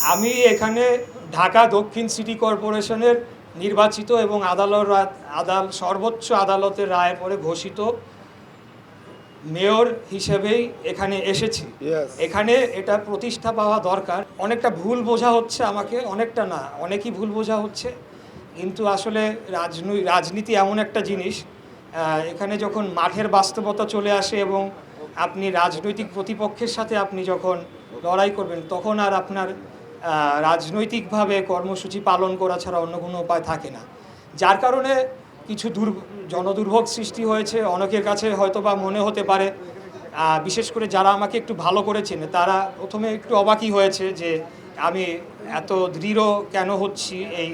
আমি এখানে ঢাকা দক্ষিণ সিটি কর্পোরেশনের নির্বাচিত এবং সর্বোচ্চ আদালতের রায়ের পরে ঘোষিত মেয়র হিসেবেই এখানে এসেছি। এখানে এটা প্রতিষ্ঠা পাওয়া দরকার। অনেকটা ভুল বোঝা হচ্ছে আমাকে, অনেকটা না, অনেকই ভুল বোঝা হচ্ছে। কিন্তু আসলে রাজনীতি এমন একটা জিনিস, এখানে যখন মাঠের বাস্তবতা চলে আসে এবং আপনি রাজনৈতিক প্রতিপক্ষের সাথে আপনি যখন লড়াই করবেন, তখন আর আপনার রাজনৈতিকভাবে কর্মসূচি পালন করা ছাড়া অন্য কোনো উপায় থাকে না। যার কারণে কিছু জনদুর্ভোগ সৃষ্টি হয়েছে। অনেকের কাছে হয়তো বা মনে হতে পারে, বিশেষ করে যারা আমাকে একটু ভালো করেছেন তারা প্রথমে একটু অবাকই হয়েছে যে আমি এত দৃঢ় কেন হচ্ছি এই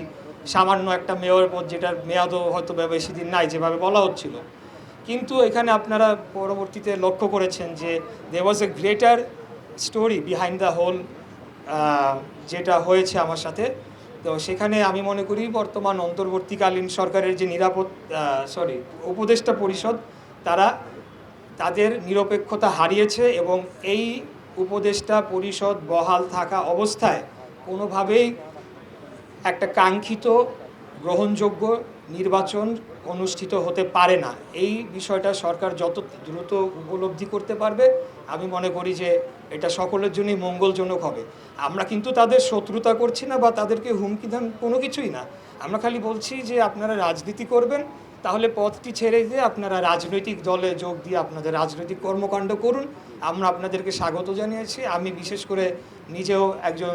সামান্য একটা মেয়র পদ, যেটার মেয়াদও হয়তো বেশি দিন নাই যেভাবে বলা হচ্ছিল। কিন্তু এখানে আপনারা পরবর্তীতে লক্ষ্য করেছেন যে there was a greater story behind the whole যেটা হয়েছে আমার সাথে। তো সেখানে আমি মনে করি বর্তমান অন্তর্বর্তীকালীন সরকারের যে উপদেষ্টা পরিষদ, তারা তাদের নিরপেক্ষতা হারিয়েছে এবং এই উপদেষ্টা পরিষদ বহাল থাকা অবস্থায় কোনোভাবেই একটা কাঙ্ক্ষিত গ্রহণযোগ্য নির্বাচন অনুষ্ঠিত হতে পারে না। এই বিষয়টা সরকার যত দ্রুত উপলব্ধি করতে পারবে, আমি মনে করি যে এটা সকলের জন্যই মঙ্গলজনক হবে। আমরা কিন্তু তাদের শত্রুতা করছি না বা তাদেরকে হুমকি দান কোনো কিছুই না। আমরা খালি বলছি যে আপনারা রাজনীতি করবেন, তাহলে পথটি ছেড়ে দিয়ে আপনারা রাজনৈতিক দলে যোগ দিয়ে আপনাদের রাজনৈতিক কর্মকাণ্ড করুন। আমরা আপনাদেরকে স্বাগত জানিয়েছি। আমি বিশেষ করে নিজেও একজন,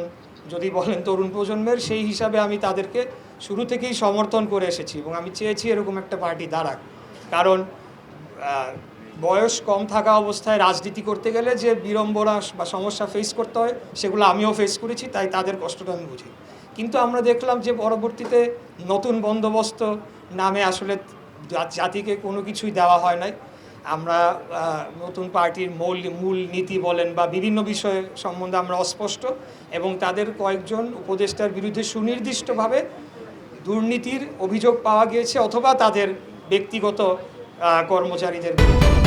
যদি বলেন তরুণ প্রজন্মের, সেই হিসাবে আমি তাদেরকে শুরু থেকেই সমর্থন করে এসেছি এবং আমি চেয়েছি এরকম একটা পার্টি দাঁড়াক। কারণ বয়স কম থাকা অবস্থায় রাজনীতি করতে গেলে যে বিড়ম্বনা বা সমস্যা ফেস করতে হয়, সেগুলো আমিও ফেস করেছি, তাই তাদের কষ্টটা আমি বুঝি। কিন্তু আমরা দেখলাম যে পরবর্তীতে নতুন বন্দোবস্ত নামে আসলে জাতিকে কোনো কিছুই দেওয়া হয় নাই। আমরা নতুন পার্টির মূল নীতি বলেন বা বিভিন্ন বিষয় সম্বন্ধে আমরা অস্পষ্ট, এবং তাদের কয়েকজন উপদেষ্টার বিরুদ্ধে সুনির্দিষ্টভাবে দুর্নীতির অভিযোগ পাওয়া গিয়েছে, অথবা তাদের ব্যক্তিগত কর্মচারীদের বিরুদ্ধে।